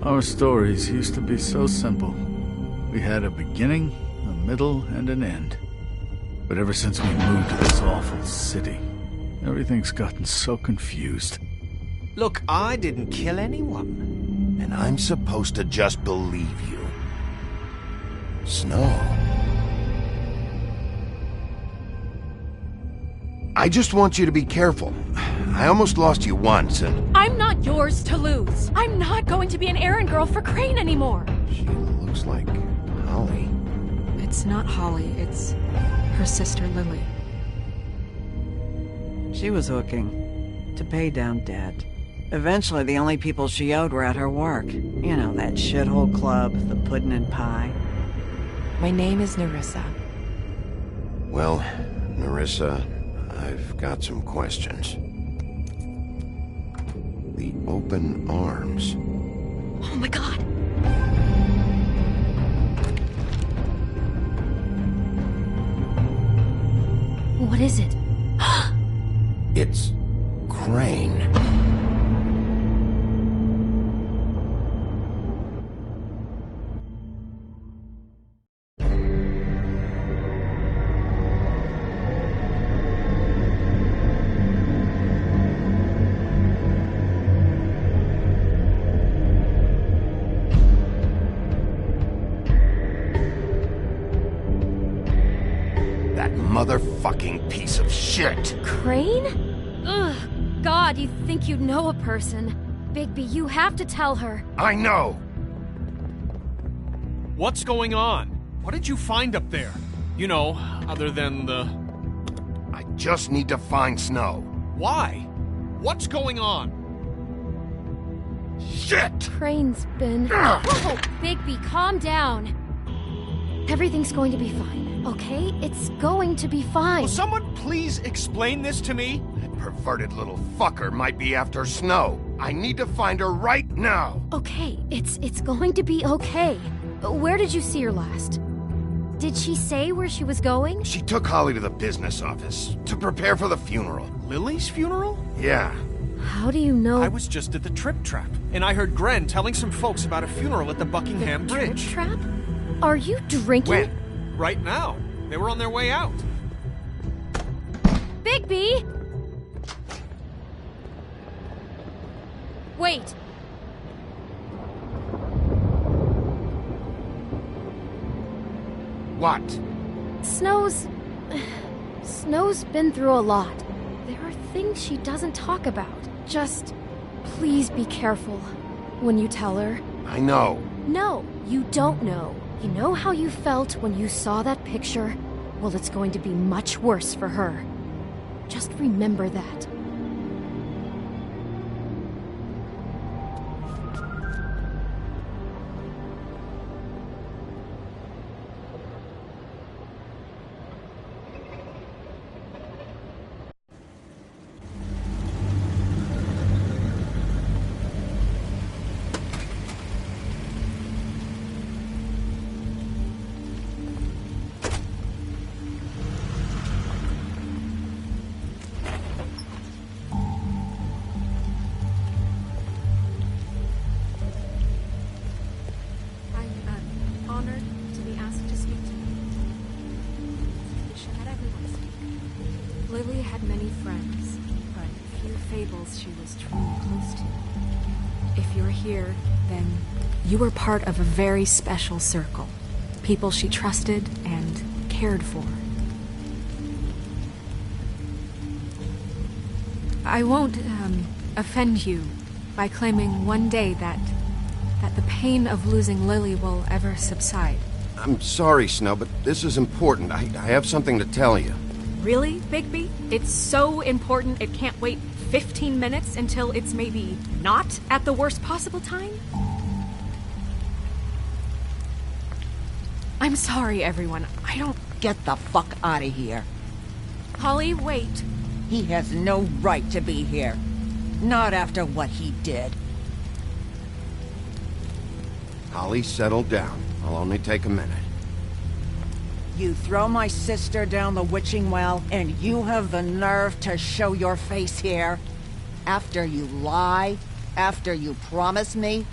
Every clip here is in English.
Our stories used to be so simple. We had a beginning, a middle, and an end. But ever since we moved to this awful city, everything's gotten so confused. Look, I didn't kill anyone. And I'm supposed to just believe you. Snow. I just want you to be careful. I almost lost you once, and... I'm not yours to lose. I'm not going to be an errand girl for Crane anymore. She looks like Holly. It's not Holly, it's her sister Lily. She was hooking to pay down debt. Eventually, the only people she owed were at her work. You know, that shithole club, the Puddin' and Pie. My name is Nerissa. Well, Nerissa, I've got some questions. The open arms. Oh my god. What is it? It's Crane. Motherfucking piece of shit! Crane? Ugh, God, you think you know a person. Bigby, you have to tell her. I know! What's going on? What did you find up there? You know, other than the... I just need to find Snow. Why? What's going on? Shit! Crane's been... Whoa! Bigby, calm down. Everything's going to be fine, okay? It's going to be fine. Will someone please explain this to me? That perverted little fucker might be after Snow. I need to find her right now. Okay, it's going to be okay. Where did you see her last? Did she say where she was going? She took Holly to the business office to prepare for the funeral. Lily's funeral? Yeah. How do you know? I was just at the Trip Trap, and I heard Gren telling some folks about a funeral at the Buckingham Bridge. Trip Trap? Are you drinking? When? Right now. They were on their way out. Bigby! Wait. What? Snow's been through a lot. There are things she doesn't talk about. Just please be careful when you tell her. I know. No, you don't know. You know how you felt when you saw that picture? Well, it's going to be much worse for her. Just remember that. everyone speak. Lily had many friends, but few fables she was truly close to. If you're here, then you were part of a very special circle. People she trusted and cared for. I won't, offend you by claiming one day that the pain of losing Lily will ever subside. I'm sorry, Snow, but this is important. I have something to tell you. Really, Bigby? It's so important it can't wait 15 minutes until it's maybe not at the worst possible time? I'm sorry, everyone. I don't... Get the fuck out of here. Holly, wait. He has no right to be here. Not after what he did. Holly, settle down. I'll only take a minute. You throw my sister down the witching well, and you have the nerve to show your face here? After you lie? After you promise me?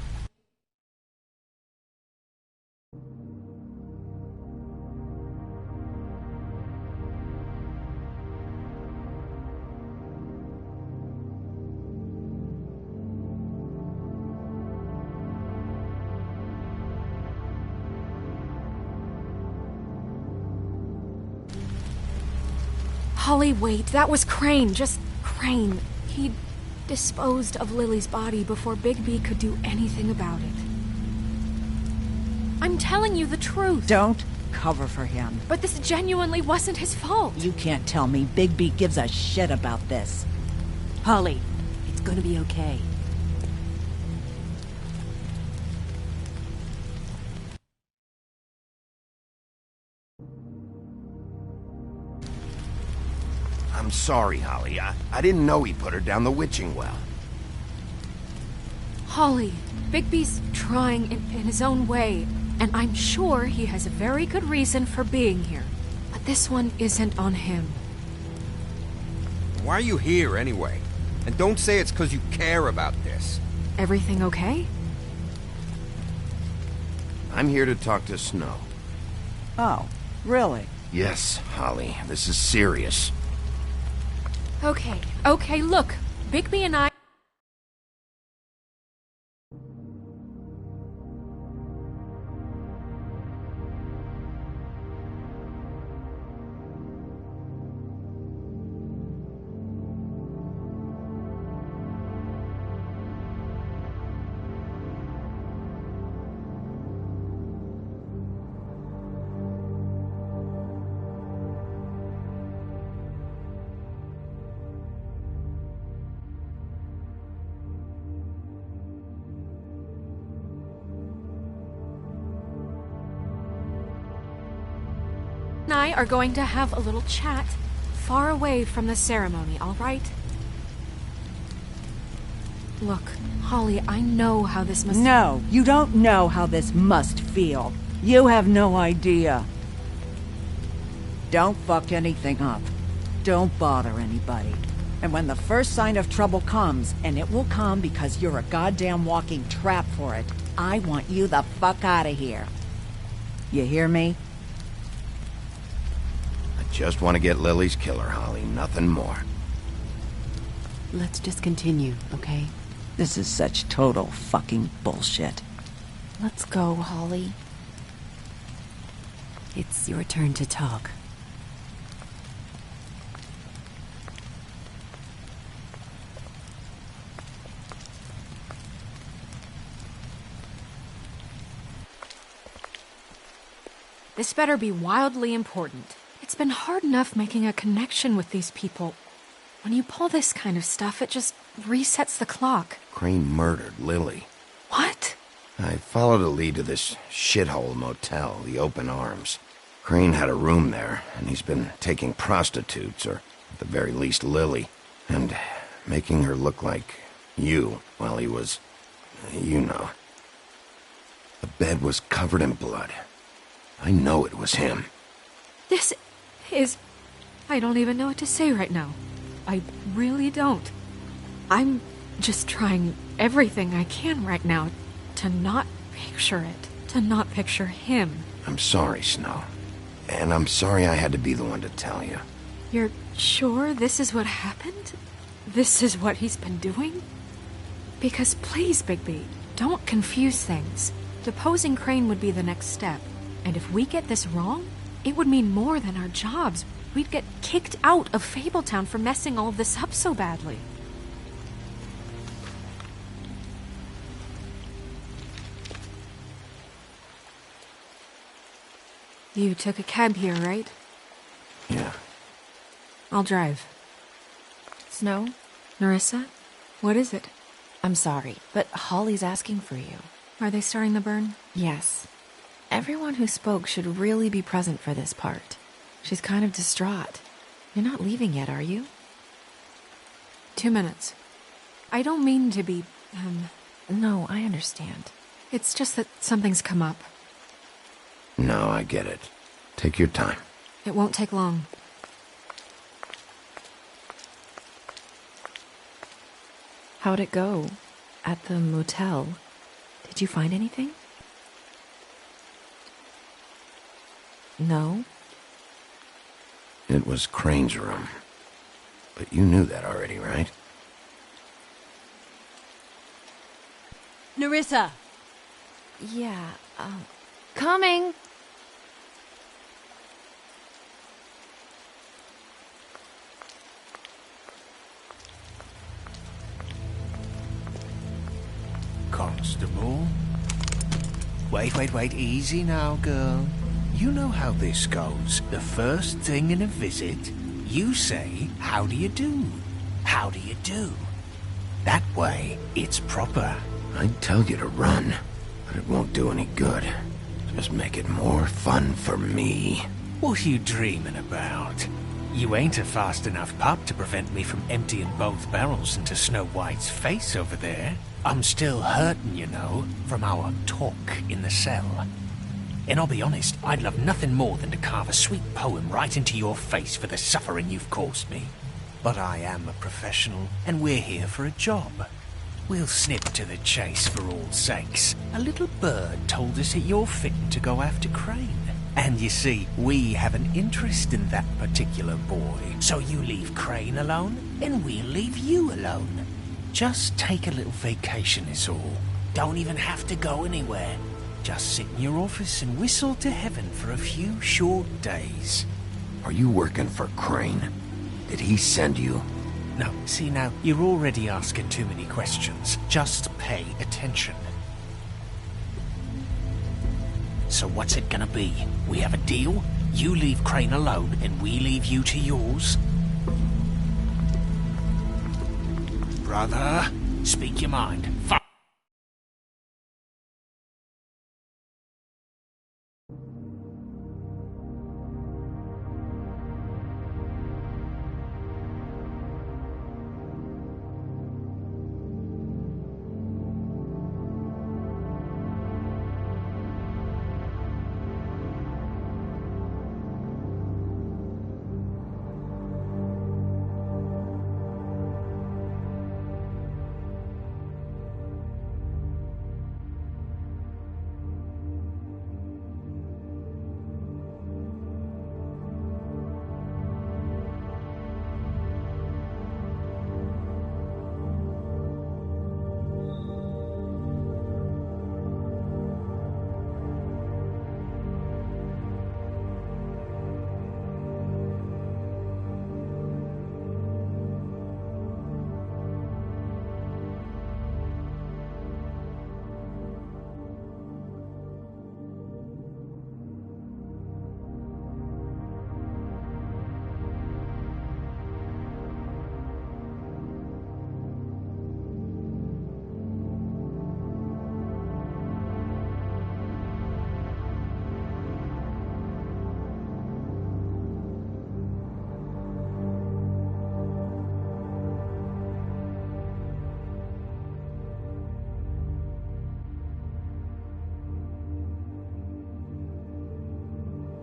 Holly, wait. That was Crane. Just Crane. He disposed of Lily's body before Bigby could do anything about it. I'm telling you the truth. Don't cover for him. But this genuinely wasn't his fault. You can't tell me Bigby gives a shit about this. Holly, it's gonna be okay. I'm sorry, Holly. I didn't know he put her down the witching well. Holly, Bigby's trying in his own way, and I'm sure he has a very good reason for being here. But this one isn't on him. Why are you here, anyway? And don't say it's because you care about this. Everything okay? I'm here to talk to Snow. Oh, really? Yes, Holly. This is serious. Okay, look. Bigby and I... and I are going to have a little chat far away from the ceremony, all right? Look, Holly, I know how this must... No, you don't know how this must feel. You have no idea. Don't fuck anything up. Don't bother anybody. And when the first sign of trouble comes, and it will come because you're a goddamn walking trap for it, I want you the fuck out of here. You hear me? Just want to get Lily's killer, Holly. Nothing more. Let's just continue, okay? This is such total fucking bullshit. Let's go, Holly. It's your turn to talk. This better be wildly important. It's been hard enough making a connection with these people. When you pull this kind of stuff, it just resets the clock. Crane murdered Lily. What? I followed a lead to this shithole motel, the Open Arms. Crane had a room there, and he's been taking prostitutes, or at the very least Lily, and making her look like you while he was... you know. The bed was covered in blood. I know it was him. This is... I don't even know what to say right now. I really don't. I'm just trying everything I can right now to not picture it. To not picture him. I'm sorry, Snow. And I'm sorry I had to be the one to tell you. You're sure this is what happened? This is what he's been doing? Because please, Bigby, don't confuse things. Deposing Crane would be the next step. And if we get this wrong, it would mean more than our jobs. We'd get kicked out of Fabletown for messing all of this up so badly. You took a cab here, right? Yeah. I'll drive. Snow? Nerissa? What is it? I'm sorry, but Holly's asking for you. Are they starting the burn? Yes. Everyone who spoke should really be present for this part. She's kind of distraught. You're not leaving yet, are you? 2 minutes. I don't mean to be, No, I understand. It's just that something's come up. No, I get it. Take your time. It won't take long. How'd it go? At the motel? Did you find anything? No? It was Crane's room. But you knew that already, right? Nerissa! Yeah, coming! Constable? Wait, easy now, girl. You know how this goes. The first thing in a visit, you say, "How do you do? How do you do?" That way, it's proper. I'd tell you to run, but it won't do any good. Just make it more fun for me. What are you dreaming about? You ain't a fast enough pup to prevent me from emptying both barrels into Snow White's face over there. I'm still hurting, you know, from our talk in the cell. And I'll be honest, I'd love nothing more than to carve a sweet poem right into your face for the suffering you've caused me. But I am a professional, and we're here for a job. We'll snip to the chase for all sakes. A little bird told us that you're fitting to go after Crane. And you see, we have an interest in that particular boy. So you leave Crane alone, and we'll leave you alone. Just take a little vacation is all. Don't even have to go anywhere. Just sit in your office and whistle to heaven for a few short days. Are you working for Crane? Did he send you? No, see now, you're already asking too many questions. Just pay attention. So what's it gonna be? We have a deal? You leave Crane alone, and we leave you to yours? Brother, speak your mind.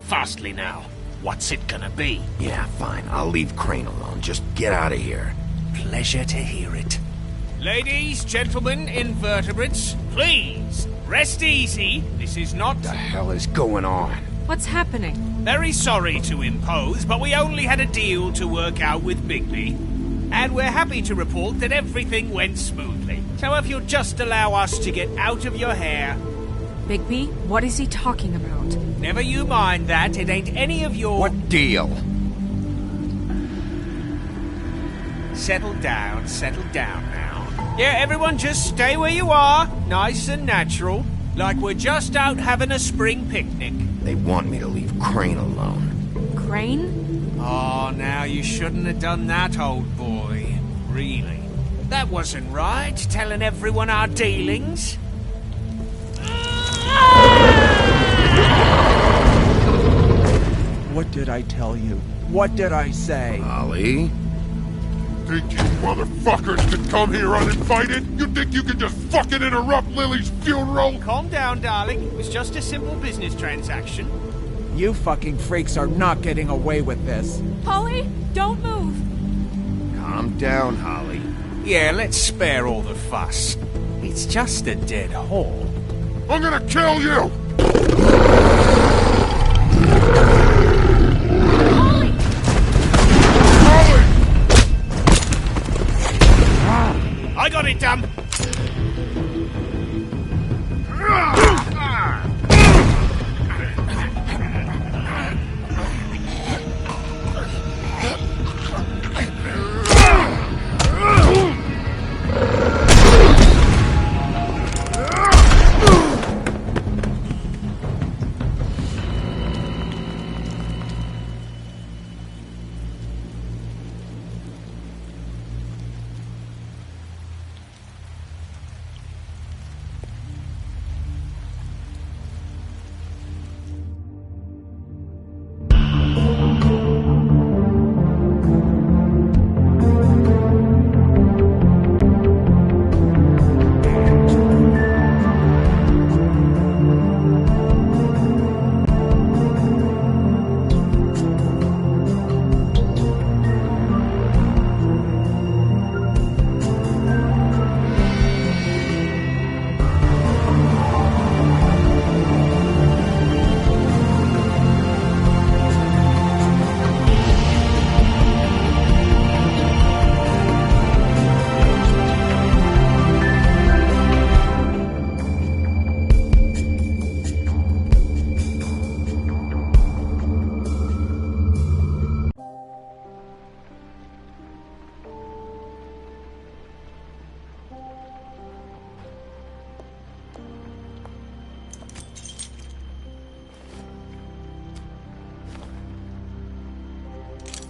Fastly now. What's it gonna be? Yeah, fine. I'll leave Crane alone. Just get out of here. Pleasure to hear it. Ladies, gentlemen, invertebrates, please, rest easy. This is not... What the hell is going on? What's happening? Very sorry to impose, but we only had a deal to work out with Bigby. And we're happy to report that everything went smoothly. So if you'll just allow us to get out of your hair... Bigby, what is he talking about? Never you mind that, it ain't any of your... What deal? Settle down now. Yeah, everyone just stay where you are, nice and natural, like we're just out having a spring picnic. They want me to leave Crane alone. Crane? Oh, now you shouldn't have done that, old boy. Really. That wasn't right, telling everyone our dealings. What did I tell you? What did I say? Holly? Think you motherfuckers can come here uninvited? You think you can just fucking interrupt Lily's funeral? Calm down, darling. It was just a simple business transaction. You fucking freaks are not getting away with this. Holly, don't move! Calm down, Holly. Yeah, let's spare all the fuss. It's just a dead hole. I'm gonna kill you! I got it, damn!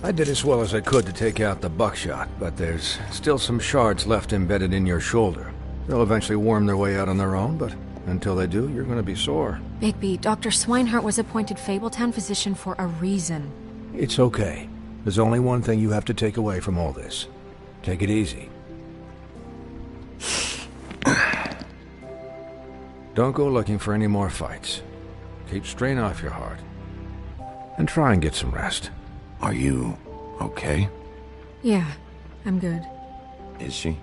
I did as well as I could to take out the buckshot, but there's still some shards left embedded in your shoulder. They'll eventually worm their way out on their own, but until they do, you're gonna be sore. Bigby, Dr. Swinehart was appointed Fabletown physician for a reason. It's okay. There's only one thing you have to take away from all this. Take it easy. Don't go looking for any more fights. Keep strain off your heart. And try and get some rest. Are you okay? Yeah, I'm good. Is she?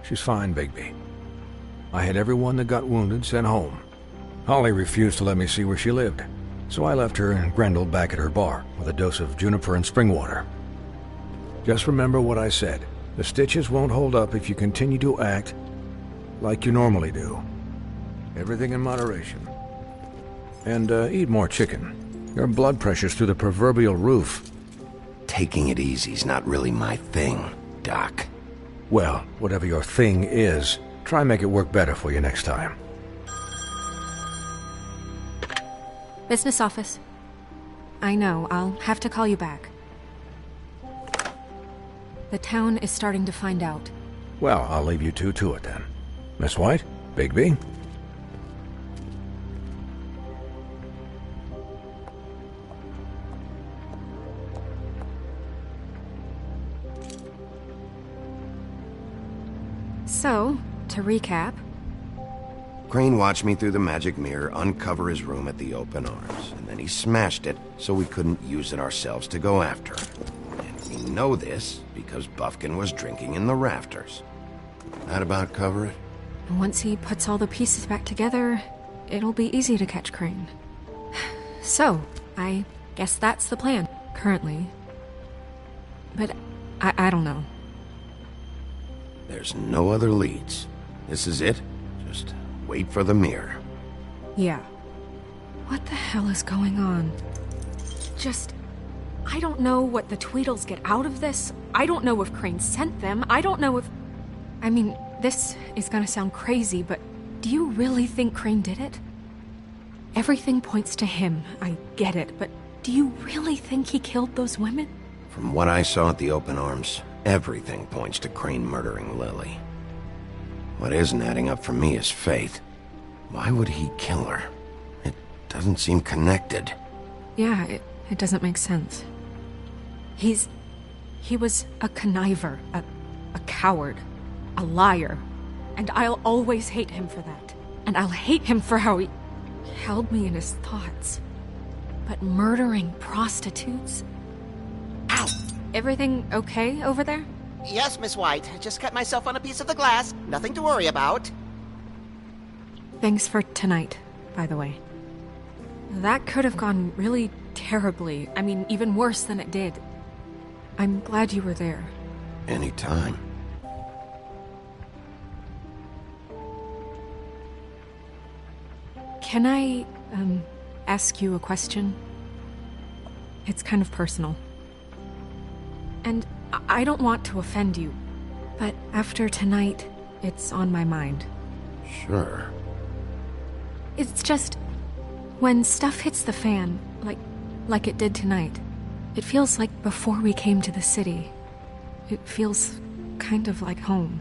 She's fine, Bigby. I had everyone that got wounded sent home. Holly refused to let me see where she lived, so I left her and Grendel back at her bar with a dose of juniper and spring water. Just remember what I said. The stitches won't hold up if you continue to act like you normally do. Everything in moderation. And eat more chicken. Your blood pressure's through the proverbial roof. Taking it easy's not really my thing, Doc. Well, whatever your thing is, try and make it work better for you next time. Business office. I know, I'll have to call you back. The town is starting to find out. Well, I'll leave you two to it then. Miss White? Bigby? So, to recap... Crane watched me through the magic mirror uncover his room at the Open Arms, and then he smashed it so we couldn't use it ourselves to go after him. And we know this because Bufkin was drinking in the rafters. That about cover it? Once he puts all the pieces back together, it'll be easy to catch Crane. So, I guess that's the plan, currently. But I don't know. There's no other leads. This is it. Just wait for the mirror. Yeah. What the hell is going on? I don't know what the Tweedles get out of this. I don't know if Crane sent them. I don't know if... I mean, this is gonna sound crazy, but do you really think Crane did it? Everything points to him, I get it, but do you really think he killed those women? From what I saw at the open arms, everything points to Crane murdering Lily. What isn't adding up for me is Faith. Why would he kill her? It doesn't seem connected. Yeah, it doesn't make sense. He was a conniver, a coward, a liar, and I'll always hate him for that. And I'll hate him for how he held me in his thoughts. But murdering prostitutes? Ow! Everything okay over there? Yes, Miss White. Just cut myself on a piece of the glass. Nothing to worry about. Thanks for tonight, by the way. That could have gone really terribly. I mean, even worse than it did. I'm glad you were there. Anytime. Can I, ask you a question? It's kind of personal. And I don't want to offend you, but after tonight, it's on my mind. Sure. It's just, when stuff hits the fan, like it did tonight, it feels like before we came to the city. It feels kind of like home.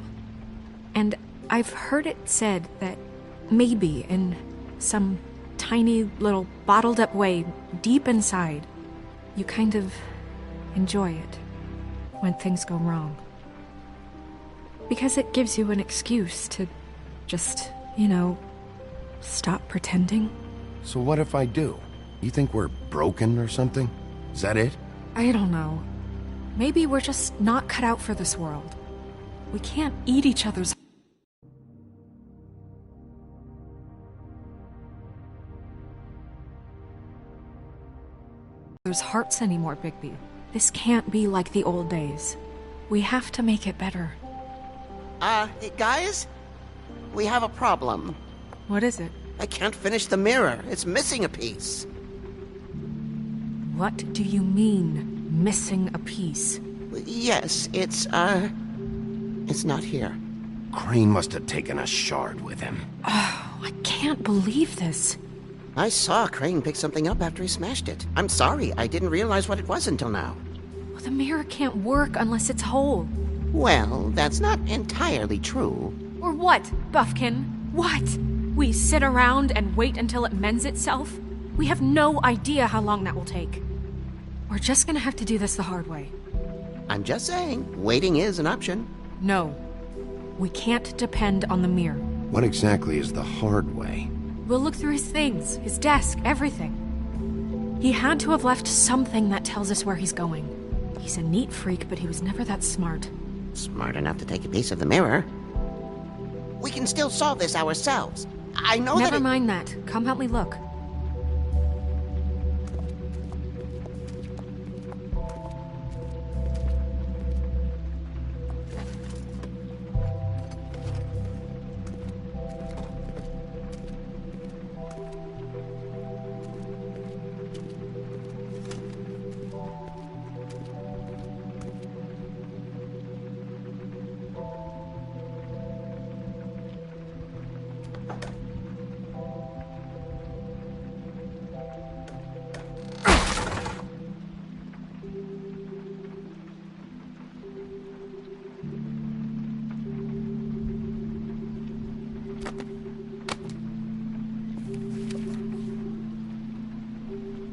And I've heard it said that maybe in some tiny little bottled up way deep inside, you kind of enjoy it when things go wrong. Because it gives you an excuse to just, stop pretending. So what if I do? You think we're broken or something? Is that it? I don't know. Maybe we're just not cut out for this world. We can't eat each other's hearts anymore, Bigby. This can't be like the old days. We have to make it better. Guys? We have a problem. What is it? I can't finish the mirror. It's missing a piece. What do you mean, missing a piece? Yes, it's not here. Crane must have taken a shard with him. Oh, I can't believe this. I saw Crane pick something up after he smashed it. I'm sorry, I didn't realize what it was until now. Well, the mirror can't work unless it's whole. Well, that's not entirely true. Or what, Buffkin? What? We sit around and wait until it mends itself? We have no idea how long that will take. We're just gonna have to do this the hard way. I'm just saying, waiting is an option. No. We can't depend on the mirror. What exactly is the hard way? We'll look through his things, his desk, everything. He had to have left something that tells us where he's going. He's a neat freak, but he was never that smart. Smart enough to take a piece of the mirror. We can still solve this ourselves. I know Never mind that. Come help me look.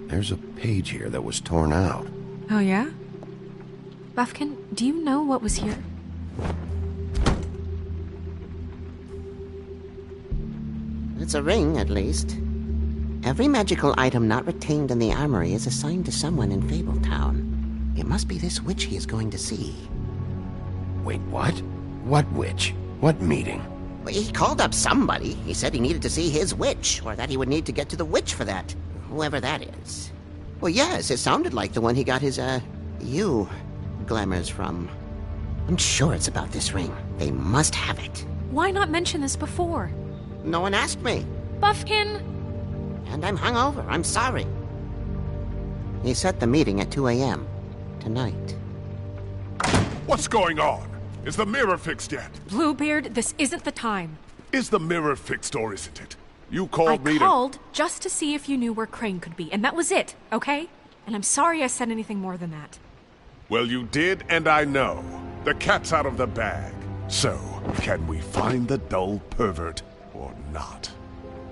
There's a page here that was torn out. Oh, yeah? Buffkin, do you know what was here? It's a ring, at least. Every magical item not retained in the armory is assigned to someone in Fabletown. It must be this witch he is going to see. Wait, what? What witch? What meeting? He called up somebody. He said he needed to see his witch, or that he would need to get to the witch for that. whoever that is. Well, yes, it sounded like the one he got his, glamours from. I'm sure it's about this ring. They must have it. Why not mention this before? No one asked me. Buffkin! And I'm hungover. I'm sorry. He set the meeting at 2 a.m. tonight. What's going on? Is the mirror fixed yet? Bluebeard, this isn't the time. Is the mirror fixed or isn't it? You called me I called just to see if you knew where Crane could be, and that was it, okay? And I'm sorry I said anything more than that. Well, you did, and I know. The cat's out of the bag. So, can we find the dull pervert or not?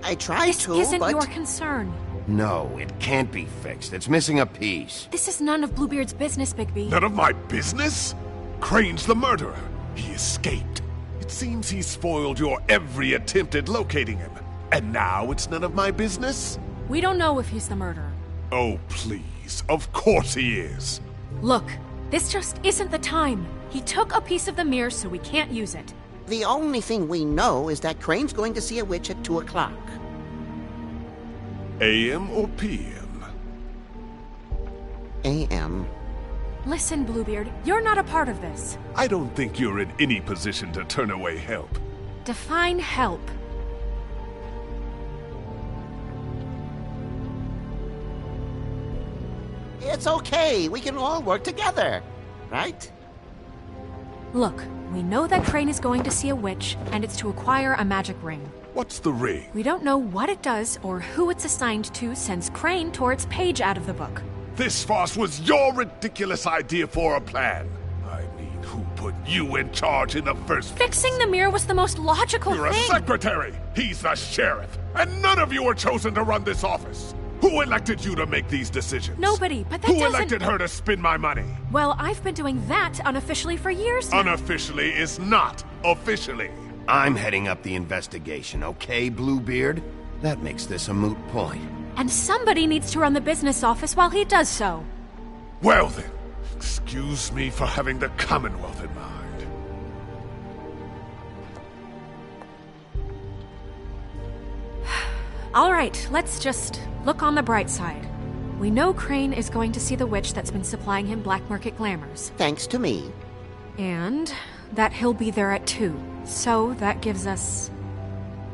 I tried to, but... This isn't your concern. No, it can't be fixed. It's missing a piece. This is none of Bluebeard's business, Bigby. None of my business? Crane's the murderer. He escaped. It seems he spoiled your every attempt at locating him. And now it's none of my business? We don't know if he's the murderer. Oh, please. Of course he is. Look, this just isn't the time. He took a piece of the mirror, so we can't use it. The only thing we know is that Crane's going to see a witch at 2 o'clock. AM or PM? AM. Listen, Bluebeard, you're not a part of this. I don't think you're in any position to turn away help. Define help. It's okay. We can all work together, right? Look, we know that Crane is going to see a witch, and it's to acquire a magic ring. What's the ring? We don't know what it does or who it's assigned to since Crane tore its page out of the book. This farce was your ridiculous idea for a plan. I mean, who put you in charge in the first place? Fixing the mirror was the most logical thing. You're a secretary. He's the sheriff. And none of you were chosen to run this office. Who elected you to make these decisions? Nobody, but that Who elected her to spend my money? Well, I've been doing that unofficially for years now. Unofficially is not officially. I'm heading up the investigation, okay, Bluebeard? That makes this a moot point. And somebody needs to run the business office while he does so. Well then, excuse me for having the Commonwealth in mind. All right, let's just look on the bright side. We know Crane is going to see the witch that's been supplying him black market glamours. Thanks to me. And that he'll be there at 2. So that gives us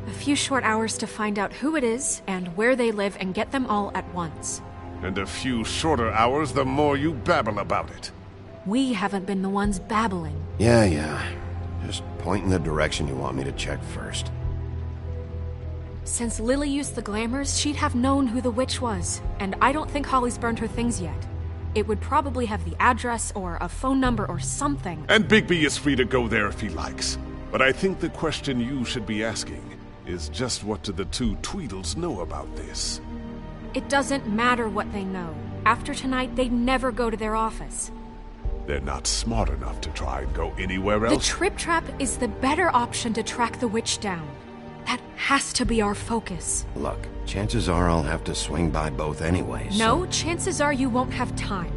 a few short hours to find out who it is and where they live and get them all at once. And a few shorter hours the more you babble about it. We haven't been the ones babbling. Yeah. Just point in the direction you want me to check first. Since Lily used the glamours, she'd have known who the witch was. And I don't think Holly's burned her things yet. It would probably have the address or a phone number or something. And Bigby is free to go there if he likes. But I think the question you should be asking is just what do the two Tweedles know about this? It doesn't matter what they know. After tonight, they'd never go to their office. They're not smart enough to try and go anywhere else? The Trip Trap is the better option to track the witch down. That has to be our focus. Look, chances are I'll have to swing by both anyway, No, chances are you won't have time.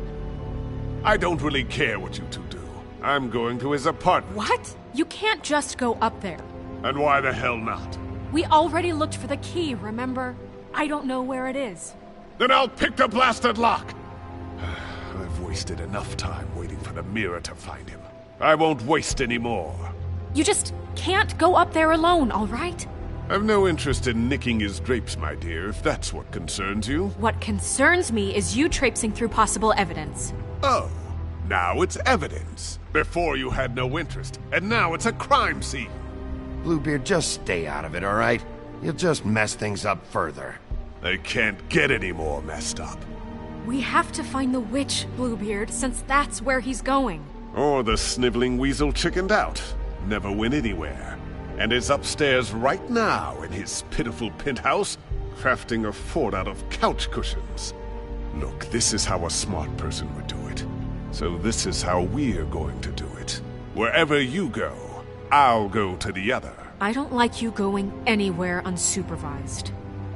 I don't really care what you two do. I'm going to his apartment. What? You can't just go up there. And why the hell not? We already looked for the key, remember? I don't know where it is. Then I'll pick the blasted lock! I've wasted enough time waiting for the mirror to find him. I won't waste any more. You just can't go up there alone, all right? I've no interest in nicking his drapes, my dear, if that's what concerns you. What concerns me is you traipsing through possible evidence. Oh, now it's evidence. Before you had no interest, and now it's a crime scene. Bluebeard, just stay out of it, all right? You'll just mess things up further. They can't get any more messed up. We have to find the witch, Bluebeard, since that's where he's going. Or the sniveling weasel chickened out. Never went anywhere. And is upstairs right now in his pitiful penthouse, crafting a fort out of couch cushions. Look, this is how a smart person would do it. So this is how we're going to do it. Wherever you go, I'll go to the other. I don't like you going anywhere unsupervised.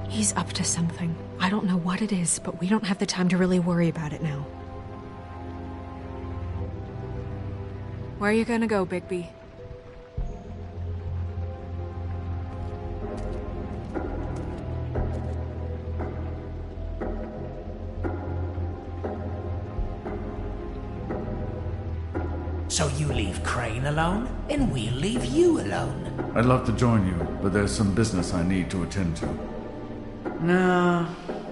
He's up to something. I don't know what it is, but we don't have the time to really worry about it now. Where are you gonna go, Bigby? So you leave Crane alone, and we'll leave you alone. I'd love to join you, but there's some business I need to attend to. No,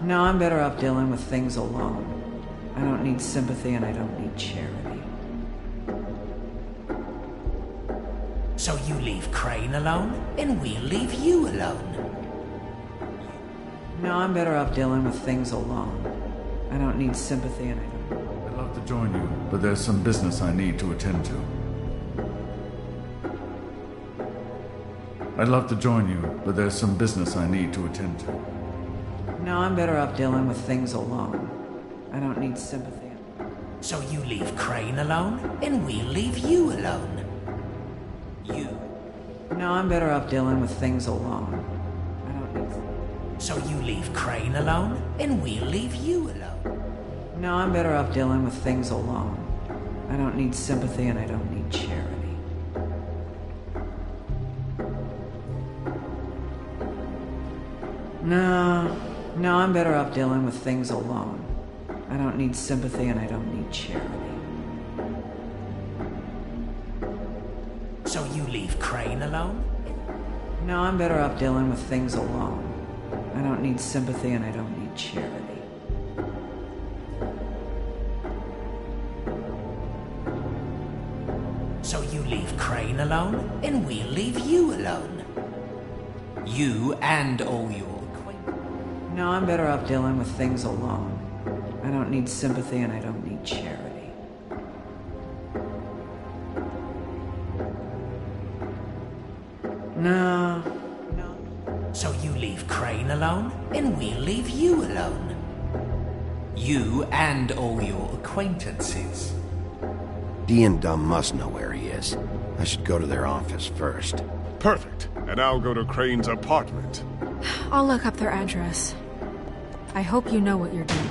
I'm better off dealing with things alone. I don't need sympathy and I don't need charity. So you leave Crane alone, and we'll leave you alone. No, I'm better off dealing with things alone. I don't need sympathy and I don't... I'd love to join you, but there's some business I need to attend to. I'd love to join you, but there's some business I need to attend to. No, I'm better off dealing with things alone. I don't need sympathy. So you leave Crane alone, and we'll leave you alone. You. No, I'm better off dealing with things alone. I don't need... So you leave Crane alone, and we'll leave you alone. No, I'm better off dealing with things alone. I don't need sympathy and I don't need charity. No, I'm better off dealing with things alone. I don't need sympathy and I don't need charity. So you leave Crane alone? No, I'm better off dealing with things alone. I don't need sympathy and I don't need charity. So you leave Crane alone, and we'll leave you alone. You and all your acquaintances. No, I'm better off dealing with things alone. I don't need sympathy and I don't need charity. No. So you leave Crane alone, and we'll leave you alone. You and all your acquaintances. Dee and Dumb must know where he is. I should go to their office first. Perfect. And I'll go to Crane's apartment. I'll look up their address. I hope you know what you're doing.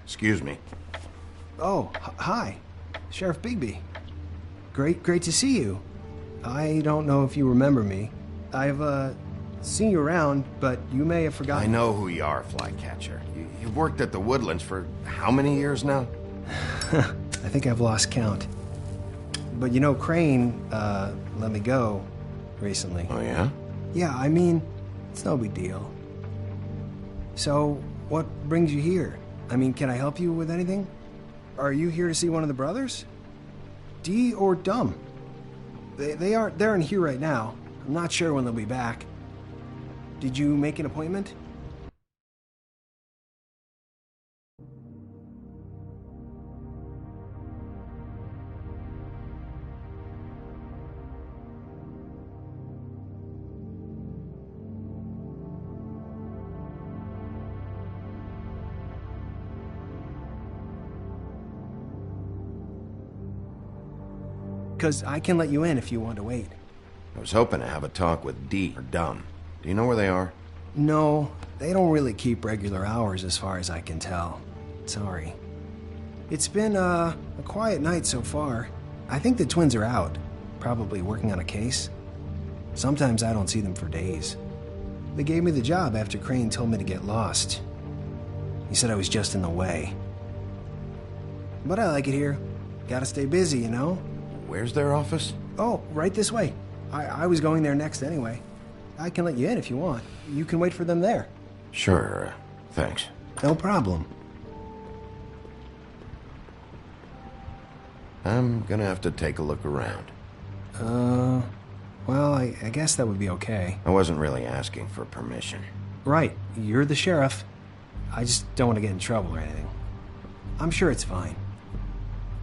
Excuse me. Oh, hi. Sheriff Bigby. Great to see you. I don't know if you remember me. I've, seen you around, but you may have forgotten. I know who you are, Flycatcher. You've worked at the Woodlands for how many years now? I think I've lost count. But you know, Crane, let me go recently. Oh, yeah? Yeah, I mean, it's no big deal. So, what brings you here? I mean, can I help you with anything? Are you here to see one of the brothers? Dee or Dumb? They're in here right now. I'm not sure when they'll be back. Did you make an appointment? Because I can let you in if you want to wait. I was hoping to have a talk with Dee or Dumb. Do you know where they are? No, they don't really keep regular hours as far as I can tell. Sorry. It's been, a quiet night so far. I think the twins are out, probably working on a case. Sometimes I don't see them for days. They gave me the job after Crane told me to get lost. He said I was just in the way. But I like it here. Gotta stay busy, you know? Where's their office? Oh, right this way. I was going there next anyway. I can let you in if you want. You can wait for them there. Sure, thanks. No problem. I'm gonna have to take a look around. Well, I guess that would be okay. I wasn't really asking for permission. Right, you're the sheriff. I just don't want to get in trouble or anything. I'm sure it's fine.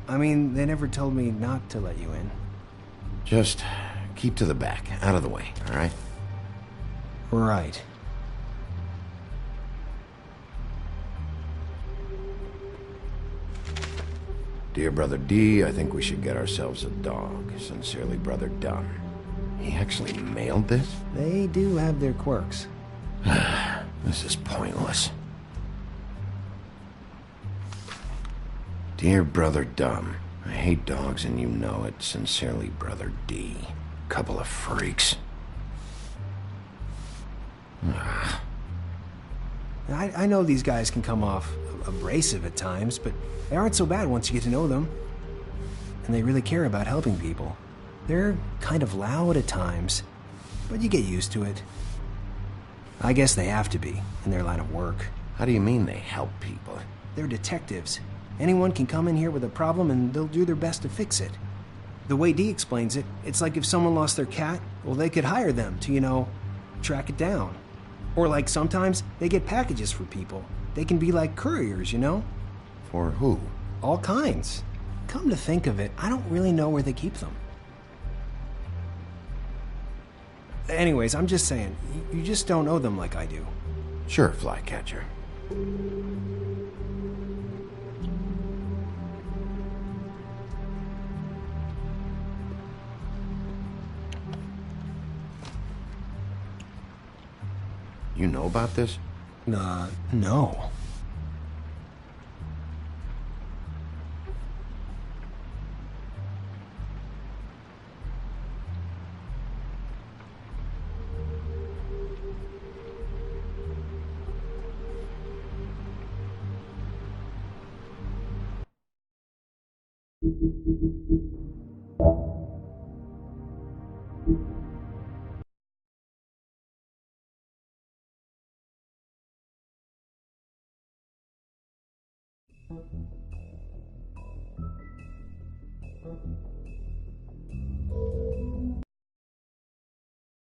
I mean, they never told me not to let you in. Just keep to the back, out of the way, all right? Right. Dear Brother D, I think we should get ourselves a dog. Sincerely, Brother Dumb. He actually mailed this? They do have their quirks. This is pointless. Dear Brother Dumb, I hate dogs and you know it. Sincerely, Brother D. Couple of freaks. I know these guys can come off abrasive at times, but they aren't so bad once you get to know them. And they really care about helping people. They're kind of loud at times, but you get used to it. I guess they have to be, in their line of work. How do you mean they help people? They're detectives. Anyone can come in here with a problem and they'll do their best to fix it. The way Dee explains it, it's like if someone lost their cat, well, they could hire them to, track it down. Or like sometimes they get packages for people. They can be like couriers, For who? All kinds. Come to think of it, I don't really know where they keep them. Anyways, I'm just saying, you just don't know them like I do. Sure, Flycatcher. You know about this? No.